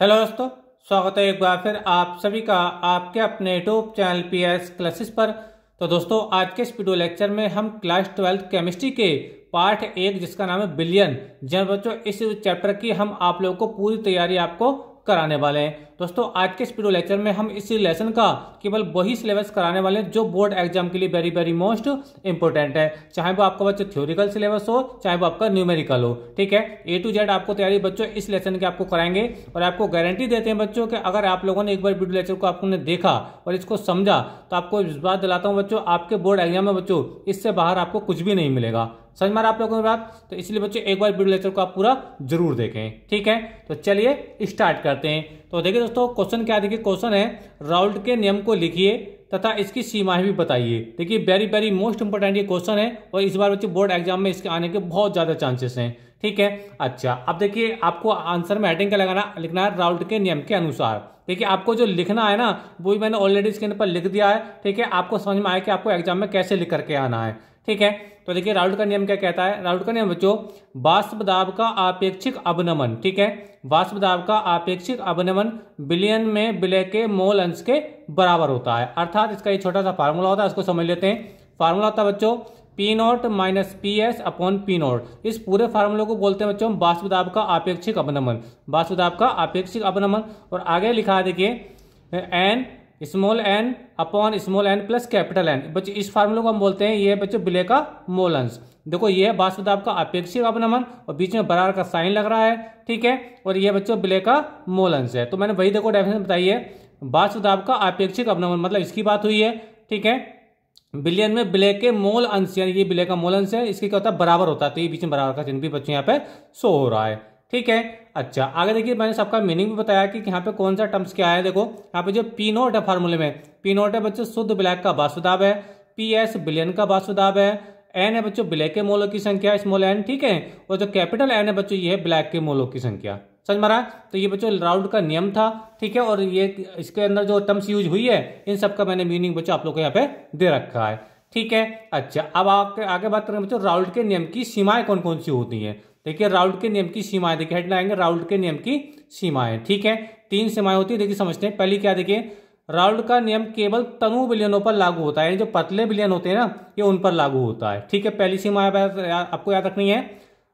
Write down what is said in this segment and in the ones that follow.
Hello दोस्तों, स्वागत है एक बार फिर आप सभी का आपके अपने यूट्यूब चैनल पीएस क्लासेस पर। तो दोस्तों, आज के इस वीडियो लेक्चर में हम क्लास 12 केमिस्ट्री के पार्ट 1 जिसका नाम है बिलियन, जब बच्चों इस चैप्टर की हम आप लोगों को पूरी तैयारी आपको कराने वाले हैं। दोस्तों, आज के इस वीडियो लेक्चर में हम इस लेसन का केवल वही सिलेबस कराने वाले हैं जो बोर्ड एग्जाम के लिए वेरी वेरी मोस्ट इंपोर्टेंट है, चाहे वो आपका बच्चों थ्योरिकल सिलेबस हो चाहे वो आपका न्यूमेरिकल हो। ठीक है, A to Z आपको तैयारी बच्चों इस लेसन के आपको कराएंगे और आपको गारंटी देते हैं बच्चों कि अगर आप लोगों ने एक बार वीडियो लेक्चर को आपने देखा और इसको समझा तो आपको विश्वास दिलाता हूं बच्चों, आपके बोर्ड एग्जाम में बच्चों इससे बाहर आपको कुछ भी नहीं मिलेगा। समझ में आप लोगों की बात? तो इसलिए बच्चों एक बार वीडियो लेक्चर को आप पूरा जरूर देखें। ठीक है, तो चलिए स्टार्ट करते हैं। तो देखिए दोस्तों, क्वेश्चन क्या देखिए, क्वेश्चन है राउल्ट के नियम को लिखिए तथा इसकी सीमाएं भी बताइए। देखिए वेरी वेरी मोस्ट इंपोर्टेंट ये क्वेश्चन है और इस बार बच्चों बोर्ड एग्जाम में इसके आने के बहुत ज्यादा चांसेस हैं। ठीक है, अच्छा अब देखिए आपको आंसर में हेडिंग क्या लिखना है, राउल्ट के नियम के अनुसार। देखिए आपको जो लिखना है ना वो भी मैंने ऑलरेडी इसके ऊपर लिख दिया है। ठीक है, आपको समझ में आया कि आपको एग्जाम में कैसे लिख करके आना है। ठीक है, तो देखिए राउल्ट का नियम क्या कहता है। राउल्ट का नियम बच्चों, वाष्प दाब का आपेक्षिक अवनमन, ठीक है, वाष्प दाब का आपेक्षिक अवनमन बिलियन में विलय के मोल अंश के बराबर होता है। अर्थात इसका ये छोटा सा फार्मूला होता है, इसको समझ लेते हैं। फार्मूला होता है बच्चों P not minus P S upon P not. इस पूरे फार्मूले को बोलते हैं बच्चों वाष्प दाब का आपेक्षिक अवनमन, वाष्प दाब का आपेक्षिक अवनमन। और आगे लिखा है देखिए n small n upon small n plus capital N. बच्चे इस फार्मूले को हम बोलते हैं ये बच्चों विलय का मोल अंश। देखो ये है वाष्प दाब का आपेक्षिक अवनमन और बीच में बराबर का साइन लग रहा है। ठीक है, और ये बच्चों विलय का मोल अंश है। तो मैंने वही देखो डेफिनेशन बताई है, वाष्प दाब का आपेक्षिक अवनमन मतलब इसकी बात हुई है। ठीक है, बिलियन में विलय के मोल अंश, यानी ये विलय का मोल अंश है, इसके क्या होता है बराबर होता है। तो ये बीच में बराबर का चिन्ह भी बच्चों यहाँ पे शो हो रहा है। ठीक है, अच्छा आगे देखिए मैंने सबका मीनिंग भी बताया कि यहाँ पे कौन सा टर्म्स क्या है। देखो यहाँ पे जो पी नोट है फार्मूले में, पी नोट है बच्चों शुद्ध विलय का वाष्प दाब है, पी एस बिलियन का वाष्प दाब है, एन है बच्चों विलय के मोलों की संख्या स्मॉल एन। ठीक है, और जो कैपिटल एन है बच्चों ये है विलय के मोलों की संख्या। समझ में आ रहा है? तो ये बच्चों राउल्ट का नियम था। ठीक है, और ये इसके अंदर जो टर्म्स यूज हुई है इन सबका मैंने मीनिंग बच्चों आप लोग को यहाँ पे दे रखा है। ठीक है, अच्छा अब आगे बात करें बच्चों राउल्ट के नियम की सीमाएं कौन कौन सी होती हैं। देखिए राउल्ट के नियम की सीमाएं, देखिए हेड लाएंगे राउल्ट के नियम की सीमाएं। ठीक है, 3 सीमाएं होती है, देखिए समझते हैं। पहली क्या देखिए, राउल्ट का नियम केवल तनु विलयनों पर लागू होता है, जो पतले विलयन होते हैं ना ये उन पर लागू होता है। ठीक है, पहली सीमा आपको याद रखनी है,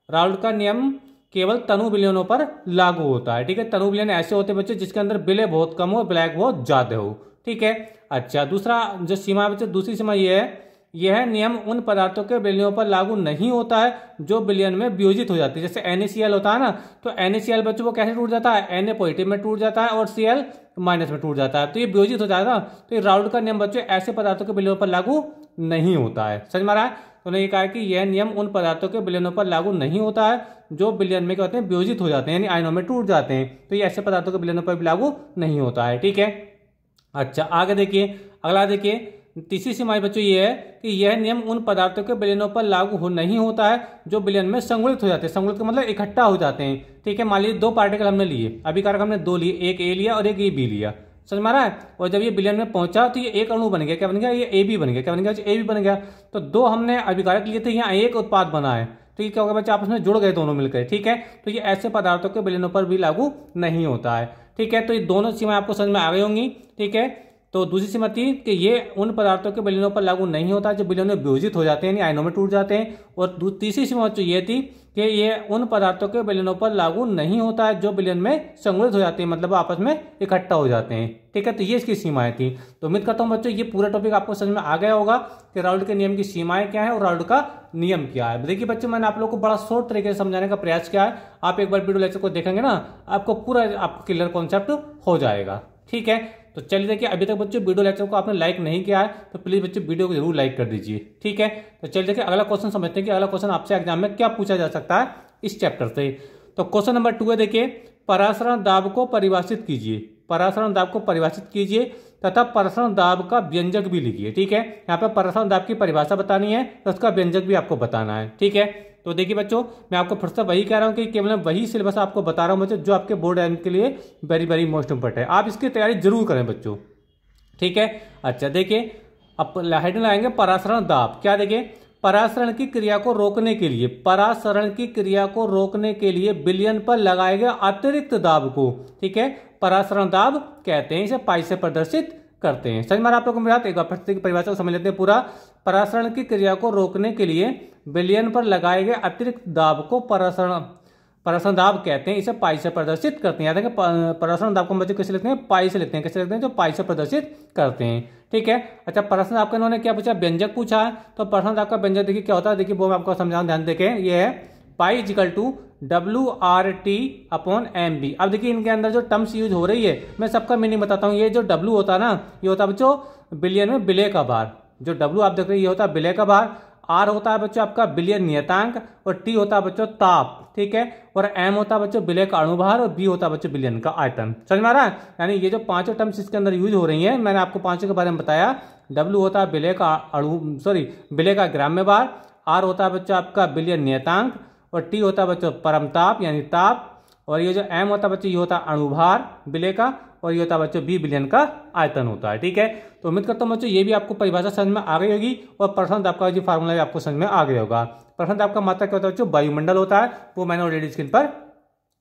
राउल्ट का नियम केवल तनु विलयनों पर लागू होता है। ठीक है, तनु विलयन ऐसे होते हैं बच्चे जिसके अंदर विलय बहुत कम हो, ब्लैक बहुत ज्यादा हो। ठीक है, अच्छा दूसरा जो सीमा है बच्चे, दूसरी सीमा ये है, यह नियम उन पदार्थों के विलयनों पर लागू नहीं होता है जो विलयन में वियोजित हो जाती है। जैसे NaCl होता है ना, तो NaCl बच्चों वो कैसे टूट जाता है, Na पॉजिटिव में टूट जाता है और Cl माइनस में टूट जाता है, तो ये वियोजित हो जाएगा। तो ये राउल्ट का नियम बच्चों ऐसे पदार्थों के विलयनों पर लागू नहीं होता है। समझ में आ रहा है? तो उन्होंने ये कहा कि यह नियम उन पदार्थों के विलयनों पर लागू नहीं होता है जो विलयन में क्या होते हैं वियोजित हो जाते हैं, यानी आयनों में टूट जाते हैं। तो ये ऐसे पदार्थों के विलयनों पर भी लागू नहीं होता है। ठीक है, अच्छा आगे देखिए, अगला देखिए तीसरी सीमा बच्चों ये है कि यह नियम उन पदार्थों के विलयनों पर लागू नहीं होता है जो विलयन में संगुलित हो जाते हैं। संगुलित का मतलब इकट्ठा हो जाते हैं। ठीक है, मान लीजिए 2 पार्टिकल हमने लिए, अभिकारक हमने 2 लिए, एक A लिया और एक B लिया। समझ में आ रहा है? और जब ये विलयन में पहुंचा तो ये एक अणु बन गया, क्या बन गया, ये AB बन गया। क्या बन गया, AB बन गया। तो 2 हमने अभिकारक लिए थे, यहाँ एक उत्पाद बना है, तो ये क्या होगा बच्चे आपस में जुड़ गए दोनों मिलकर। ठीक है, तो ये ऐसे पदार्थों के विलयनों पर भी लागू नहीं होता है। ठीक है, तो ये दोनों सीमाएं आपको समझ में आ गई होंगी। ठीक है, तो दूसरी सीमा थी कि ये उन पदार्थों के विलयनों पर लागू नहीं होता जो विलयन में वियोजित हो जाते हैं, यानी आयनों में टूट जाते हैं। और तीसरी सीमा जो ये थी कि ये उन पदार्थों के विलयनों पर लागू नहीं होता है जो विलयन में संगुलित हो जाते हैं, मतलब आपस में इकट्ठा हो जाते हैं। ठीक है, तो ये इसकी सीमाएं थी। तो उम्मीद करता हूं बच्चों ये पूरा टॉपिक आपको समझ में आ गया होगा कि राउल्ट के नियम की सीमाएं क्या है और राउल्ट का नियम क्या है। देखिए बच्चों मैंने आप लोग को बड़ा शॉर्ट तरीके से समझाने का प्रयास किया है। आप एक बार वीडियो लेक्चर को देखेंगे ना आपको पूरा आपको क्लियर कॉन्सेप्ट हो जाएगा। ठीक है, तो चलिए देखिए अभी तक बच्चों वीडियो लेक्चर को आपने लाइक नहीं किया है तो प्लीज बच्चों वीडियो को जरूर लाइक कर दीजिए। ठीक है, तो चलिए देखिए अगला क्वेश्चन समझते हैं कि अगला क्वेश्चन आपसे एग्जाम में क्या पूछा जा सकता है इस चैप्टर से। तो क्वेश्चन नंबर 2 है, देखिए परासरण दाब को परिभाषित कीजिए। परासरण दाब को परिभाषित कीजिए तथा परासरण दाब का व्यंजक भी लिखिए। ठीक है, यहाँ पे परासरण दाब की परिभाषा बतानी है तो उसका व्यंजक भी आपको बताना है। ठीक है, तो देखिए बच्चों मैं आपको फिर से वही कह रहा हूँ कि केवल वही सिलेबस आपको बता रहा हूँ बच्चों जो आपके बोर्ड एग्जाम के लिए वेरी वेरी मोस्ट इंपोर्टेंट है। आप इसकी तैयारी जरूर करें बच्चों। ठीक है, अच्छा देखिए अब हेडिंग लगाएंगे परासरण दाब। क्या देखिए परासरण की क्रिया को रोकने के लिए, परासरण की क्रिया को रोकने के लिए विलयन पर लगाए गए अतिरिक्त दाब को, ठीक है, परासरण दाब कहते हैं। इसे पाई से प्रदर्शित करते हैं। समझ में आप लोगों को मेरा? एक बार फिर से परिभाषा को समझ लेते हैं पूरा। परासरण की क्रिया को रोकने के लिए विलयन पर लगाए गए अतिरिक्त दाब को परासरण दाब कहते हैं। इसे पाई से प्रदर्शित करते हैं। याद है कि परासरण दाब को हम बच्चे कैसे लिखते हैं? पाई से लिखते हैं। कैसे लिखते हैं? जो पाई से प्रदर्शित करते हैं, ठीक है। अच्छा, परासरण दाब का इन्होंने क्या पूछा? व्यंजक पूछा है। तो परासरण दाब का व्यंजक देखिए क्या होता है, देखिए वो मैं आपको समझाऊं, ध्यान देखें। ये है पाई इक्वल टू WRT/MB। अब देखिए इनके अंदर जो टर्म्स यूज हो रही है, मैं सबका मीनिंग बताता हूँ। ये जो W होता है ना, ये होता है बच्चों बिलियन में विलय का भार। जो W आप देख रहे हैं ये होता है विलय का भार। R होता है बच्चों आपका बिलियन नियतांक, और T होता है बच्चों ताप, ठीक है। और M होता है बच्चों विलय का अणुभार, और B होता है बच्चों बिलियन का आयतन। समझ में आ रहा है? यानी ये जो पांचों टर्म्स इसके अंदर यूज हो रही हैं, मैंने आपको पांचों के बारे में बताया। W होता है विलय का विलय का ग्राम्य भार। R होता है बच्चों आपका बिलियन नियतांक, और T होता है बच्चों परमताप यानी ताप, और ये जो M होता है बच्चों ये होता है अणुभार विलय का, और ये होता है बच्चों B बिलियन का आयतन होता है, ठीक है। तो उम्मीद करता हूं बच्चों ये भी आपको परिभाषा समझ में आ गई होगी, और परासरण दाब का जो फार्मूला है आपको समझ में आ गया होगा। परासरण दाब का मात्रा क्या होता है बच्चों? वायुमंडल होता है, वो मैंने ऑलरेडी स्क्रीन पर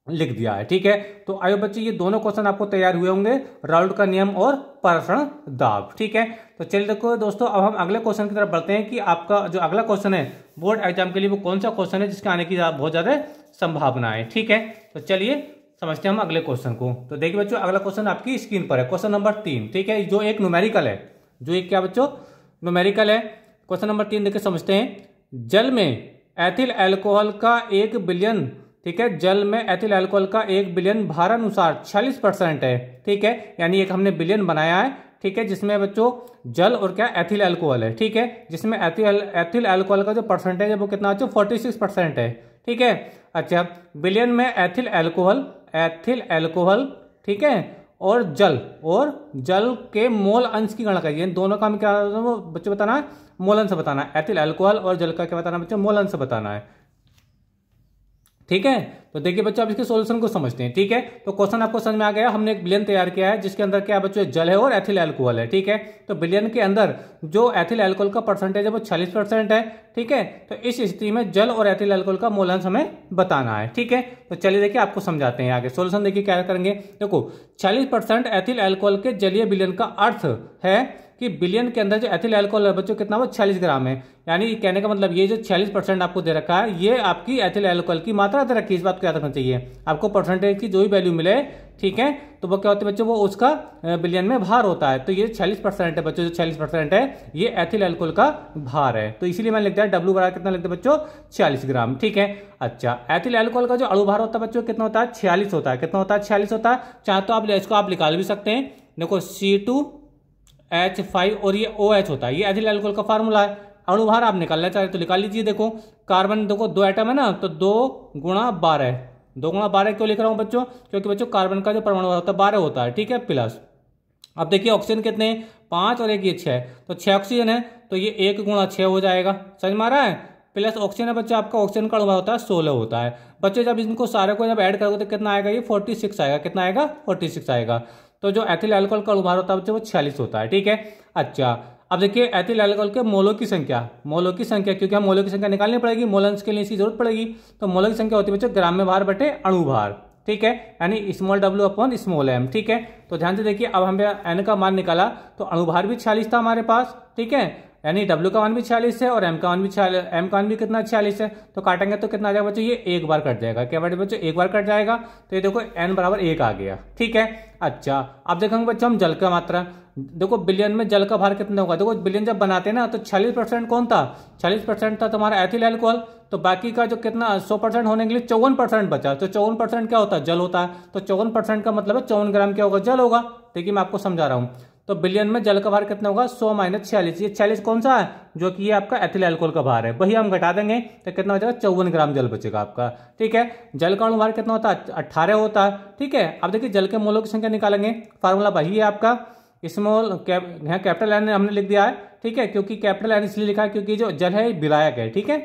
लिख दिया है, ठीक है। तो आइए बच्चों ये दोनों क्वेश्चन आपको तैयार हुए होंगे, राउल्ट का नियम और परासरण दाब, ठीक है। तो चलिए देखो दोस्तों, अब हम अगले क्वेश्चन की तरफ बढ़ते हैं कि आपका जो अगला क्वेश्चन है बोर्ड एग्जाम के लिए वो कौन सा क्वेश्चन है जिसके आने की बहुत ज्यादा संभावना है, ठीक है। तो चलिए समझते हैं हम अगले क्वेश्चन को। तो देखिए बच्चों अगला क्वेश्चन आपकी स्क्रीन पर है, क्वेश्चन नंबर 3, ठीक है। जो एक न्यूमेरिकल है, जो एक क्या बच्चों न्यूमेरिकल है। क्वेश्चन नंबर 3 देखिए समझते हैं। जल में एथिल अल्कोहल का 1 बिलियन, ठीक है, जल में एथिल अल्कोहल का 1 बिलियन भार अनुसार 46% है, ठीक है। यानी एक हमने बिलियन बनाया है, ठीक है, जिसमें बच्चों जल और क्या एथिल अल्कोहल है, ठीक है, जिसमें एथिल अल्कोहल का जो परसेंटेज है वो कितना बच्चों? 46% है, ठीक है। अच्छा, बिलियन में एथिल अल्कोहल, ठीक है, और जल के मोल अंश की गणना करिए। दोनों का हमें क्या बच्चों बताना है? मोल अंश बताना है। एथिल अल्कोहल और जल का क्या बताना है बच्चों? मोल अंश बताना है, ठीक है। तो देखिए बच्चों आप इसके सॉल्यूशन को समझते हैं, ठीक है। तो क्वेश्चन आपको समझ में आ गया। हमने एक बिलियन तैयार किया है जिसके अंदर क्या बच्चों? जल है और एथिल अल्कोहल है, ठीक है। तो बिलियन के अंदर जो एथिल अल्कोहल का परसेंटेज है वो 46% है, ठीक है। तो इस स्थिति में जल और एथिल अल्कोहल का मोल अंश हमें बताना है, ठीक है। तो चलिए देखिए आपको समझाते हैं आगे। सॉल्यूशन देखिए क्या करेंगे। देखो 46% एथिल अल्कोहल के जलीय विलयन का अर्थ है कि बिलियन के अंदर जो एथिल अल्कोहल है बच्चों कितना? वो 46 ग्राम है। यानी कहने का मतलब ये जो 46% आपको दे रखा है ये आपकी एथिल अल्कोहल की मात्रा दे रखी है। इस बात को याद रखना चाहिए। आपको परसेंटेज की जो भी वैल्यू मिले, ठीक है, तो वो क्या होता है बच्चों? वो उसका बिलियन में भार होता है। तो ये 46% है बच्चों, जो 46% है ये एथिल अल्कोहल का भार है। तो इसीलिए मैंने लिख दिया W बराबर कितना लिखते बच्चों? 40 ग्राम, ठीक है। अच्छा, एथिल अल्कोहल का जो अणुभार होता है बच्चों कितना होता है? 46 होता है। कितना होता है? 46 होता है। चाहे तो आप इसको आप निकाल भी सकते हैं। देखो C2H5 और ये OH होता है, ये एथिल अल्कोहल का फार्मूला है। अणुभार आप निकालना चाहे तो निकाल लीजिए। देखो कार्बन, देखो 2 एटम है ना, तो 2 गुणा 12, 2 गुणा 12 क्यों लिख रहा हूं बच्चों? क्योंकि बच्चों कार्बन का जो परमाणु होता है 12 होता है, ठीक है, प्लस। अब देखिए ऑक्सीजन कितने? 5 और एक ये 6, तो 6 ऑक्सीजन है, तो ये 1 गुणा 6 हो जाएगा। समझ में आ रहा है? प्लस ऑक्सीजन है बच्चों, आपका ऑक्सीजन का अणुभार होता है 16 होता है बच्चों। जब इनको सारे को जब ऐड करोगे तो कितना आएगा? ये 46 आएगा। कितना आएगा? 46 आएगा। तो जो एथिल अल्कोहल का अणुभार होता है बच्चों वो 46 होता है, ठीक है। अच्छा, अब देखिए एथिल अल्कोहल के मोलों की संख्या, क्योंकि हम मोलों की संख्या निकालनी पड़ेगी, मोल अंश के लिए इसकी जरूरत पड़ेगी। तो मोलों की संख्या होती है बच्चों ग्राम्य भार बटे अणुभार, ठीक है, यानी small w upon small m, ठीक है। तो ध्यान से देखिए, अब हमने n का मान निकाला तो अणुभार भी 46 था हमारे पास, ठीक है, यानी W का मान भी 46 है और M का मान भी कितना? 46 है। तो काटेंगे तो कितना आ जाएगा बच्चों? ये एक बार कट जाएगा। क्या बेटे बच्चों? एक बार कट जाएगा। तो ये देखो n बराबर 1 आ गया, ठीक है। अच्छा, अब देखेंगे बच्चों हम जल का मात्रा। देखो बिलियन में जल का भार कितना होगा? देखो बिलियन जब बनाते हैं ना तो 40% कौन था? 40% था तुम्हारा एथिल अल्कोहल। तो बाकी का जो कितना 100% होने के लिए 54% बचा। तो 54% क्या होता है? जल होता है। तो 54% का मतलब है 54 ग्राम क्या होगा? जल होगा। देखिए मैं आपको समझा रहा हूं। तो बिलियन में जल का भार कितना होगा? 100 माइनस 46। ये 46 कौन सा है? जो कि ये आपका एथिल अल्कोहल का भार है, वही हम घटा देंगे तो कितना हो जाएगा? 54 ग्राम जल बचेगा आपका, ठीक है। जल का अणुभार कितना होता है? 18 होता है, ठीक है। अब देखिए जल के मोलों की संख्या निकालेंगे। फार्मूला वही है आपका, स्मॉल यहाँ कैपिटल एन हमने लिख दिया है, ठीक है, क्योंकि कैपिटल एन इसलिए लिखा है क्योंकि जो जल है विलायक है, ठीक है।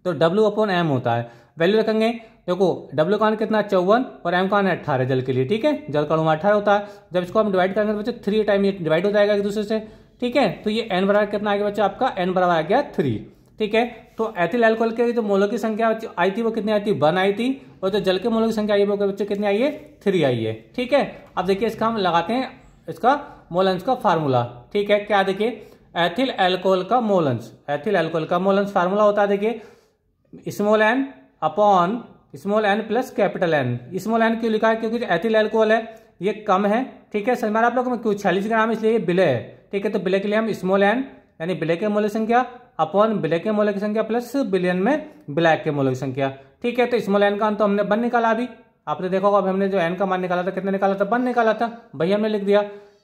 तो W अपॉन M होता है। वैल्यू रखेंगे। देखो W का मान कितना? 54 और M का मान 18 जल के लिए, ठीक है। जल का अणुभार 18 होता है। जब इसको हम डिवाइड करेंगे तो बच्चे 3 टाइम ये डिवाइड हो जाएगा एक दूसरे से, ठीक है। तो ये n बराबर कितना आ गया बच्चा? आपका n बराबर आ गया 3, ठीक है। तो एथिल अल्कोहल के जो मोलों की संख्या आई थी वो कितनी आई थी, 1 आई थी, और जो जल के मोलों की संख्या आई है वो बच्चों कितनी आई है, 3 आई है। ठीक है, अब देखिए इसका हम लगाते हैं इसका मोलेंस का फार्मूला। ठीक है, क्या देखिए एथिल अल्कोहल का मोलेंस, एथिल अल्कोहल का मोलेंस फार्मूला होता है देखिए small n upon small n plus capital N. Small n क्यों लिखा है, क्योंकि एथिल अल्कोहल है ये कम है। ठीक है, समझ में आप लोगों को, क्यों 46 ग्राम इसलिए ये विलय है। ठीक है, तो विलय के लिए हम स्मॉल एन यानी विलय के मोल की संख्या अपॉन विलय के मोल की संख्या प्लस बिलियन में ब्लैक के मोल की संख्या। ठीक है, तो स्मॉल एन का तो हमने 1 निकाला। अभी आपने देखा होगा, हमने जो एन का मान निकाला था कितना निकाला था, 1 निकाला था, वही हमने लिख दिया।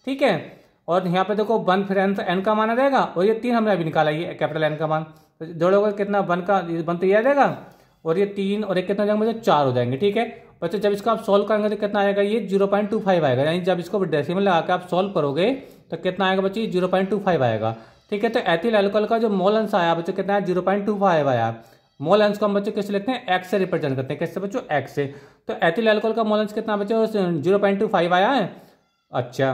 ठीक है, और यहाँ पे देखो 1 फिर एन का मान आ जाएगा, और ये 3 हमने अभी निकाला ये कैपिटल एन का मान, तो जोड़ोगे कितना 1 तो ये आ जाएगा, और ये 3 और 1 कितना हो जाएगा मुझे 4 हो जाएंगे। ठीक है बच्चों, जब इसको आप सॉल्व करेंगे तो कितना आएगा, ये 0.25 आएगा, यानी जब इसको डेसिमल लगा के आप सॉल्व करोगे तो कितना आएगा बच्चों, 0.25 आएगा। ठीक है, तो एथिल अल्कोहल का जो मोल अंश आया बच्चों कितना है, 0.25 आया। मोल अंश को हम बच्चों कैसे लिखते हैं, एक्स से रिप्रेजेंट करते हैं, कैसे बच्चों, एक्स से। तो एथिल अल्कोहल का मोल अंश कितना बच्चों, 0.25 आया है। अच्छा,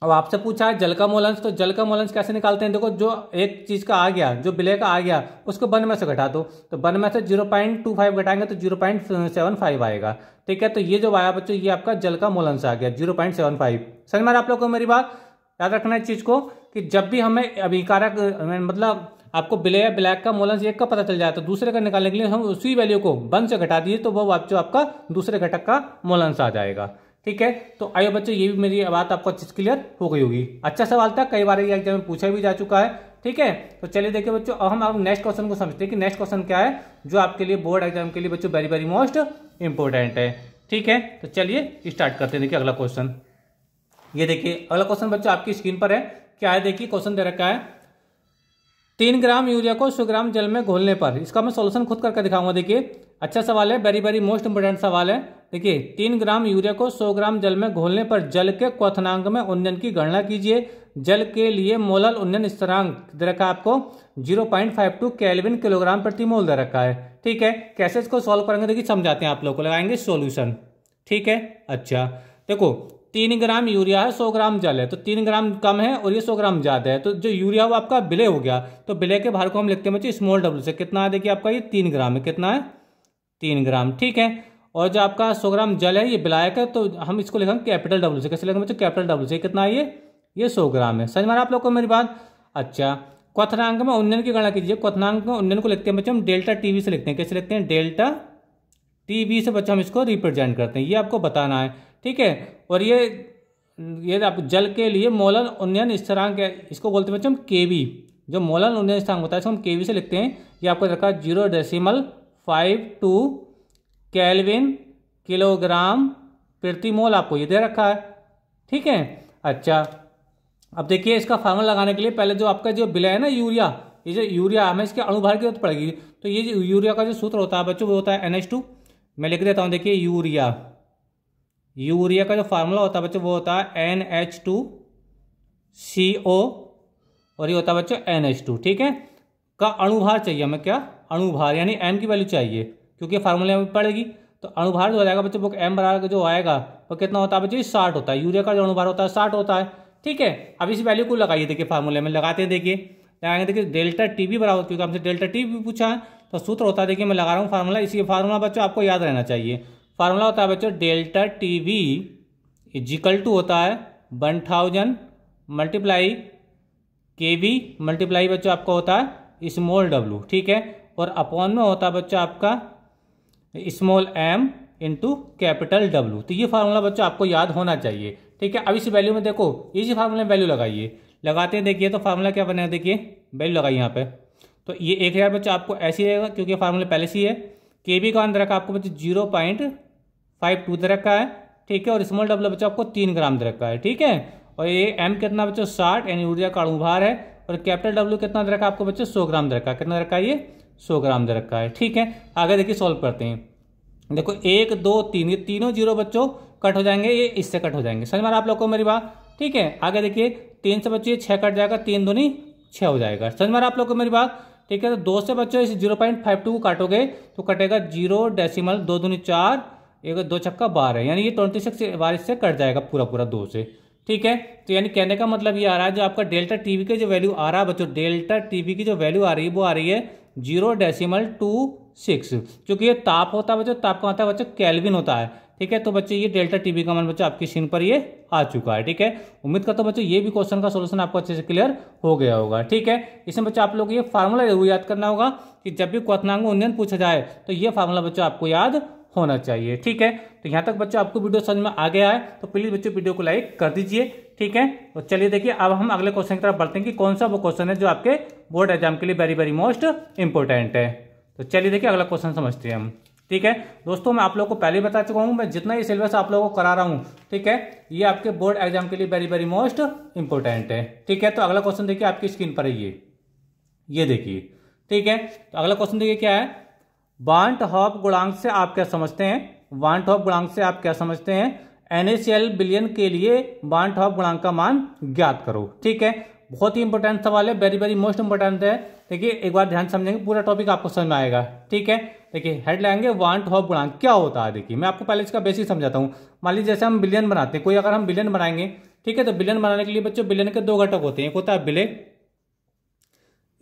अब आपसे पूछा है जल का मोल अंश, तो जल का मोल अंश कैसे निकालते हैं, देखो जो एक चीज का आ गया, जो विलय का आ गया उसको 1 में से घटा दो, तो 1 में से 0.25 घटाएंगे तो 0.75 आएगा। ठीक है, तो ये जो आया बच्चों ये आपका जल का मोल अंश आ गया 0.75। समझ में आप लोग को मेरी बात, याद रखना इस चीज को कि जब भी हमें अभिकारक मतलब आपको विलय ब्लैक का मोल अंश एक का पता चल जाए तो दूसरे का निकालने के लिए हम उसी वैल्यू को 1 से घटा दिए तो वो जो आपका दूसरे घटक का मोल अंश आ जाएगा। ठीक है, तो आइए बच्चों ये भी मेरी बात आपको अच्छे से क्लियर हो गई होगी। अच्छा सवाल था, कई बार ये एग्जाम में पूछा भी जा चुका है। ठीक है, तो चलिए देखिए बच्चों, अब हम नेक्स्ट क्वेश्चन को समझते हैं कि नेक्स्ट क्वेश्चन क्या है जो आपके लिए बोर्ड एग्जाम के लिए बच्चों वेरी वेरी मोस्ट इंपोर्टेंट है। ठीक है, तो चलिए स्टार्ट करते हैं। देखिए अगला क्वेश्चन, ये देखिए अगला क्वेश्चन बच्चों आपकी स्क्रीन पर है, क्या है देखिए क्वेश्चन दे रखा है 3 ग्राम यूरिया को 100 ग्राम जल में घोलने पर, इसका मैं सॉल्यूशन खुद करके दिखाऊंगा। देखिए अच्छा सवाल है, वेरी वेरी मोस्ट इंपोर्टेंट सवाल है। देखिए 3 ग्राम यूरिया को 100 ग्राम जल में घोलने पर जल के क्वथनांक में उन्नयन की गणना कीजिए। जल के लिए मोलल उन्नयन स्थिरांक दे रखा है आपको 0.52 केल्विन किलोग्राम प्रति मोल दे रखा है। ठीक है, कैसे इसको सॉल्व करेंगे देखिए समझाते हैं आप लोग को, लगाएंगे सॉल्यूशन। ठीक है, अच्छा देखो 3 ग्राम यूरिया है, 100 ग्राम जल है, तो 3 ग्राम कम है और ये 100 ग्राम ज्यादा है, तो जो यूरिया वो आपका विलय हो गया, तो विलय के भार को हम लिखते हैं बच्चों स्मॉल w से। कितना है देखिए आपका ये 3 ग्राम है, कितना है 3 ग्राम। ठीक है, और जो आपका 100 ग्राम जल है ये विलायक है, तो हम इसको लिखेंगे कैपिटल W से। कैसे लिखेंगे बच्चों, कैपिटल W से। कितना है ये 100 ग्राम है। समझ में आप लोग को मेरी बात। अच्छा, क्वथनांक में उन्नयन की गणना कीजिए। क्वथनांक में उन्नयन को लिखते हैं बच्चों हम डेल्टा टीवी से लिखते हैं। कैसे लिखते हैं, डेल्टा टीवी से बच्चों हम इसको रिप्रेजेंट करते हैं, ये आपको बताना है। ठीक है, और ये आप जल के लिए मोलल उन्नयन स्थिरांक है, इसको बोलते हैं बच्चों हम केवी। जो मोलल उन्नयन स्थिरांक होता है इसको हम केवी से लिखते हैं। ये आपको रखा 0.52 केल्विन किलोग्राम प्रति मोल आपको ये दे रखा है। ठीक है, अच्छा अब देखिए इसका फार्मूला लगाने के लिए पहले जो आपका जो विलय है ना यूरिया, ये जो यूरिया हमें इसके अणुभार की जरूरत पड़ेगी, तो ये जो यूरिया का जो सूत्र होता है बच्चों वो होता है NH2। मैं लिख देता हूँ, देखिए यूरिया का जो फार्मूला होता है बच्चों वो होता है NH2CO, और ये होता है बच्चों NH2। ठीक है, का अणुभार चाहिए हमें, क्या अणुभार, यानी m की वैल्यू चाहिए क्योंकि फार्मूले में पड़ेगी, तो अणुभार जो हो जाएगा बच्चों वो m बराबर जो आएगा वो कितना होता है बच्चों 60 होता है। यूरिया का जो अणुभार होता है 60 होता है। ठीक है, अब इस वैल्यू को लगाइए, देखिए फार्मूले में लगाते हैं, देखिए लगाएंगे, देखिए डेल्टा टीवी बराबर, क्योंकि हमसे डेल्टा टीवी पूछा है तो सूत्र होता है, देखिए मैं लगा रहा हूँ फार्मूला। इसी फार्मूला बच्चों आपको याद रहना चाहिए। फार्मूला होता है बच्चों डेल्टा टीवी इजिकल टू होता है 1000 मल्टीप्लाई केवी मल्टीप्लाई बच्चों आपका होता है स्मॉल w। ठीक है, और अपॉन में होता है बच्चों आपका small m into capital W। तो ये फार्मूला बच्चों आपको याद होना चाहिए। ठीक है, अब इस वैल्यू में देखो इसी फार्मूले में वैल्यू लगाइए, लगाते हैं देखिए तो फार्मूला क्या बनेगा, देखिए वैल्यू लगाइए यहाँ पे, तो ये 1000 बच्चों आपको ऐसे ही रहेगा क्योंकि फार्मूला पहले से ही है। केवी का अंदर रखा आपको बच्चों 0.52 दे रखा है। ठीक है, और स्मॉल w बच्चों आपको 3 ग्राम दे रखा है। ठीक है, और ये m कितना बच्चों 60 यानी यूरिया का अणुभार है, और कैपिटल W कितना दे रखा है आपको बच्चों 100 ग्राम दे रखा है। कितना दे रखा है, ये 100 ग्राम दे रखा है। ठीक है, आगे देखिए सॉल्व करते हैं। देखो 1 2 3 ये तीनों जीरो बच्चों कट हो जाएंगे, ये इससे कट हो जाएंगे। समझ में आप लोग को मेरी बात। ठीक है, आगे देखिए 3 से बच्चों ये 6 कट जाएगा, 3 दूनी 6 हो जाएगा। समझ में आप लोग को मेरी बात। ठीक है, तो 2 से बच्चों इस 0.52 को काटोगे तो कटेगा 0.2 दूनी 4, 1 2 छक्का 12, यानी ये 26 बार इससे कट जाएगा पूरा 2 से। ठीक है। तो यानी कहने का मतलब ये आ रहा है, जो आपका डेल्टा टीवी के जो वैल्यू आ रहा है बच्चों, डेल्टा टीवी की जो वैल्यू आ रही है वो आ रही है 0.26, क्योंकि ये ताप होता है बच्चों, ताप का होता है बच्चों केल्विन होता है। ठीक है, तो बच्चों ये डेल्टा टीवी का मान बच्चों आपकी स्क्रीन पर ये आ चुका है। ठीक है, उम्मीद करता हूं बच्चों ये भी क्वेश्चन का सोल्यूशन आपको अच्छे से क्लियर हो गया होगा। ठीक है, इसमें बच्चों आप लोग ये फार्मूला जरूर याद करना होगा कि जब भी क्वथनांक उन्नयन पूछा जाए तो ये फार्मूला बच्चों आपको याद होना चाहिए। ठीक है, तो यहां तक बच्चों आपको वीडियो समझ में आ गया है तो प्लीज बच्चों वीडियो को लाइक कर दीजिए। ठीक है, तो चलिए देखिए अब हम अगले क्वेश्चन की तरफ बढ़ते हैं कि कौन सा वो क्वेश्चन है जो आपके बोर्ड एग्जाम के लिए वेरी वेरी मोस्ट इंपोर्टेंट है। तो चलिए देखिए अगला क्वेश्चन समझते हैं हम। ठीक है दोस्तों, मैं आप लोगों को पहले बता चुका हूं, मैं जितना ही सिलेबस आप लोगों को करा रहा हूं, ठीक है, ये आपके बोर्ड एग्जाम के लिए वेरी वेरी मोस्ट इंपोर्टेंट है। ठीक है, तो अगला क्वेश्चन देखिए आपकी स्क्रीन पर है ये देखिए। ठीक है, तो अगला क्वेश्चन देखिए क्या है, वांट हॉफ गुणांक से आप क्या समझते हैं, वांट हॉफ गुणांक से आप क्या समझते हैं, NaCl बिलियन के लिए वांट हॉफ गुणांक का मान ज्ञात करो। ठीक है, बहुत ही इंपॉर्टेंट सवाल है, वेरी वेरी मोस्ट इंपॉर्टेंट है। देखिए एक बार ध्यान समझेंगे पूरा टॉपिक आपको समझ में आएगा। ठीक है, देखिए हेड लाएंगे वांट हॉफ गुणांक क्या होता है। देखिए मैं आपको पहले इसका बेसिक समझाता हूँ। मान लीजिए जैसे हम बिलियन बनाते हैं, कोई अगर हम बिलियन बनाएंगे, ठीक है, तो बिलियन बनाने के लिए बच्चों बिलियन के दो घटक होते हैं, एक होता है विलय,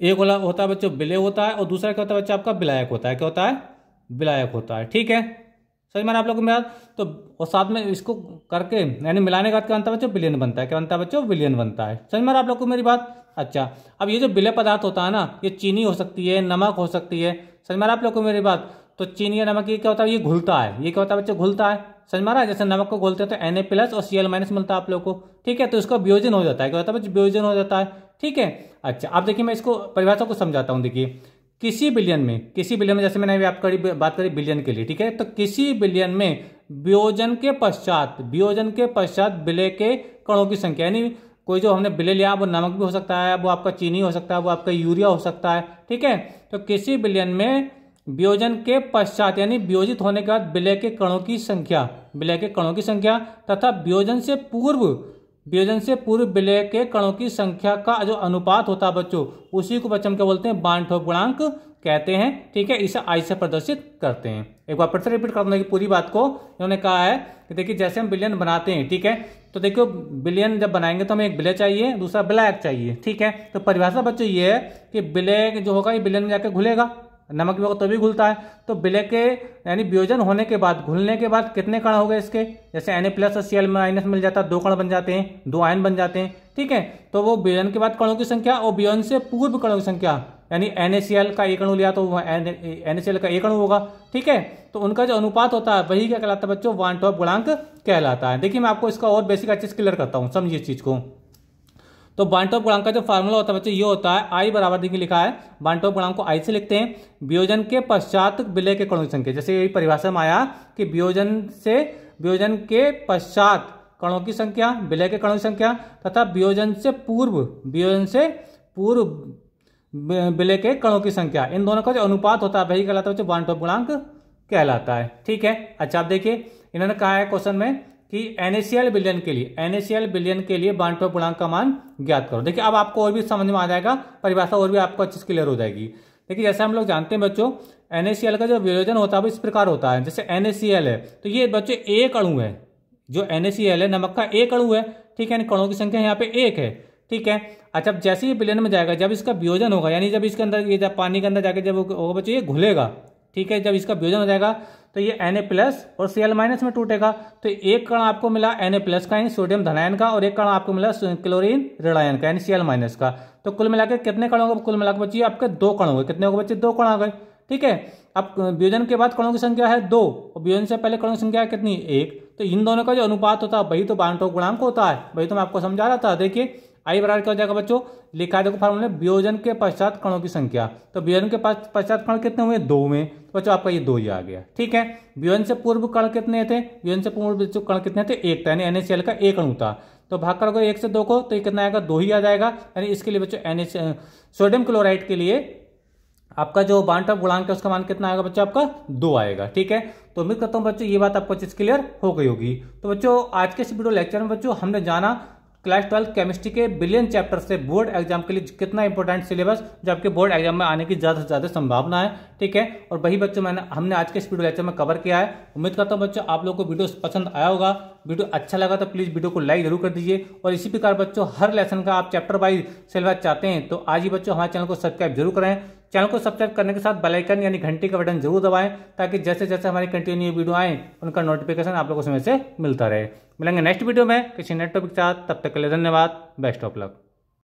एक होता है बच्चों विलय होता है, और दूसरा क्या होता है बच्चों आपका विलायक होता है। क्या होता है, विलायक होता है। ठीक है, समझ में आप लोगों को मेरा, तो और साथ में इसको करके यानी मिलाने का क्या बनता है बच्चों, विलयन बनता है। क्या बनता है बच्चों, विलयन बनता है। समझ में आप लोग को मेरी बात। अच्छा, अब ये जो विलय पदार्थ होता है ना, ये चीनी हो सकती है, नमक हो सकती है। समझ में आप लोग को मेरी बात। तो चीनी या नमक ये क्या होता है, ये घुलता है। ये क्या होता है बच्चों, घुलता है। समझ में आ रहा है, जैसे नमक को घोलते हैं तो Na+ और Cl- मिलता है आप लोग को। ठीक है, तो इसका वियोजन हो जाता है। क्या होता है बच्चों, वियोजन हो जाता है। ठीक है, अच्छा अब देखिए मैं इसको परिभाषा को समझाता हूँ। देखिए किसी बिलियन में जैसे मैंने अभी आपकी बात करी बिलियन के लिए, ठीक है, तो किसी बिलियन में वियोजन के पश्चात विलय के कणों की संख्या, यानी कोई जो हमने विलय लिया वो नमक भी हो सकता है, वो आपका चीनी हो सकता है, वो आपका यूरिया हो सकता है। ठीक है, तो किसी बिलियन में वियोजन के पश्चात यानी वियोजित होने के बाद विलय के कणों की संख्या तथा वियोजन से पूर्व विलय के कणों की संख्या का जो अनुपात होता है बच्चों, उसी को बच्चों क्या बोलते हैं, वांट हॉफ गुणांक कहते हैं। ठीक है, इसे I से प्रदर्शित करते हैं। एक बार फिर से रिपीट करने की पूरी बात को, इन्होंने कहा है कि देखिए जैसे हम बिलियन बनाते हैं, ठीक है, तो देखो बिलियन जब बनाएंगे तो हमें एक विलय चाहिए, दूसरा विलायक चाहिए। ठीक है, तो परिभाषा बच्चों ये है कि विलय जो होगा ये बिलियन में जाकर घुलेगा, नमक भी होगा तो भी घुलता है। तो विलय के यानी वियोजन होने के बाद, घुलने के बाद कितने कण हो गए इसके, जैसे Na+ और Cl- मिल जाता है, 2 कण बन जाते हैं, 2 आयन बन जाते हैं। ठीक है, तो वो वियोजन के बाद कणों की संख्या और वियोजन से पूर्व कणों की संख्या, यानी NaCl का एक अणु लिया तो NaCl का एक अणु होगा। ठीक है, तो उनका जो अनुपात होता है वही क्या कहलाता है बच्चों, वांट हॉफ गुणांक कहलाता है। देखिए मैं आपको इसका और बेसिक अच्छे से क्लियर करता हूँ, समझिए इस चीज को। तो वांट हॉफ गुणांक का जो फार्मूला होता है बच्चों ये होता है I बराबर, देखिए लिखा है वांट हॉफ गुणांक को I से लिखते हैं, वियोजन के पश्चात विलय के कणों की संख्या। जैसे यही परिभाषा में आया कि वियोजन के पश्चात कणों की संख्या, विलय के कणों की संख्या तथा वियोजन से पूर्व विलय के कणों की संख्या, इन दोनों का जो अनुपात होता है वही कहलाता है वांट हॉफ गुणांक कहलाता है। ठीक है, अच्छा आप देखिए इन्होंने कहा है क्वेश्चन में कि NaCl बिलियन के लिए वांट हॉफ गुणांक का मान ज्ञात करो। देखिए अब आपको और भी समझ में आ जाएगा, परिभाषा और भी आपको अच्छे से क्लियर हो जाएगी। देखिए जैसे हम लोग जानते हैं बच्चों, NaCl का जो वियोजन होता है वो इस प्रकार होता है। जैसे NaCl है तो ये बच्चों एक अणु है, जो NaCl है नमक का एक अणु है। ठीक है, कणों की संख्या यहाँ पे एक है। ठीक है, अच्छा अब जैसे ये बिलियन में जाएगा, जब इसका वियोजन होगा, यानी जब इसके अंदर ये जब पानी के अंदर जाके जब होगा बच्चों ये घुलेगा। ठीक है, जब इसका वियोजन हो जाएगा तो ये Na+ और Cl- में टूटेगा। तो एक कण आपको मिला Na+ का यानी सोडियम धनायन का, और एक कण आपको मिला क्लोरीन ऋणायन का यानी Cl- का। तो कुल मिलाकर कितने कण होंगे, कुल मिलाकर बच्चे आपके 2 कण हो गए। कितने हो गए बच्चे, 2 कण आ गए। ठीक है, अब वियोजन के बाद कणों की संख्या है 2 और वियोजन से पहले कणों की संख्या है कितनी, 1। तो इन दोनों का जो अनुपात होता है वही तो वांट हॉफ गुणांक होता है, वही तो मैं आपको समझा रहा था। देखिए I बराबर क्या हो जाएगा बच्चों, लिखा है देखो फार्मूला, वियोजन के पश्चात कणों की संख्या। तो वियोजन के पश्चात कण कितने हुए, 2 में, तो बच्चों आपका ये 2 ही आ गया। ठीक है, वियोजन से पूर्व कण कितने थे, वियोजन से पूर्व कण कितने थे, 1 था, यानी NaCl का एक अणु था। तो भाग करोगे 1 से 2 को तो ये कितना आएगा, 2 ही आ जाएगा। यानी इसके लिए बच्चों सोडियम क्लोराइड के लिए आपका जो वांट हॉफ गुणांक है उसका मान कितना आएगा बच्चों, आपका 2 आएगा। ठीक है, तो उम्मीद करता हूं बच्चों ये बात आपको अच्छे से क्लियर हो गई होगी। तो बच्चों आज के इस वीडियो लेक्चर में बच्चों हमने जाना क्लास 12 केमिस्ट्री के बिलियन चैप्टर से बोर्ड एग्जाम के लिए कितना इंपॉर्टेंट सिलेबस जो आपके बोर्ड एग्जाम में आने की ज़्यादा से ज़्यादा संभावना है। ठीक है, और वही बच्चों हमने आज के इस वीडियो लेक्चर में कवर किया है। उम्मीद करता हूँ बच्चों आप लोगों को वीडियो पसंद आया होगा। वीडियो अच्छा लगा तो प्लीज़ वीडियो को लाइक जरूर कर दीजिए, और इसी प्रकार बच्चों हर लेसन का आप चैप्टर वाइज सिलेबस चाहते हैं तो आज ही बच्चों हमारे चैनल को सब्सक्राइब जरूर करें। चैनल को सब्सक्राइब करने के साथ बेल आइकन यानी घंटी का बटन जरूर दबाएं, ताकि जैसे जैसे हमारी कंटिन्यू वीडियो आए उनका नोटिफिकेशन आप लोगों को समय से मिलता रहे। मिलेंगे नेक्स्ट वीडियो में किसी नए टॉपिक के साथ, तब तक के लिए धन्यवाद। Best of luck.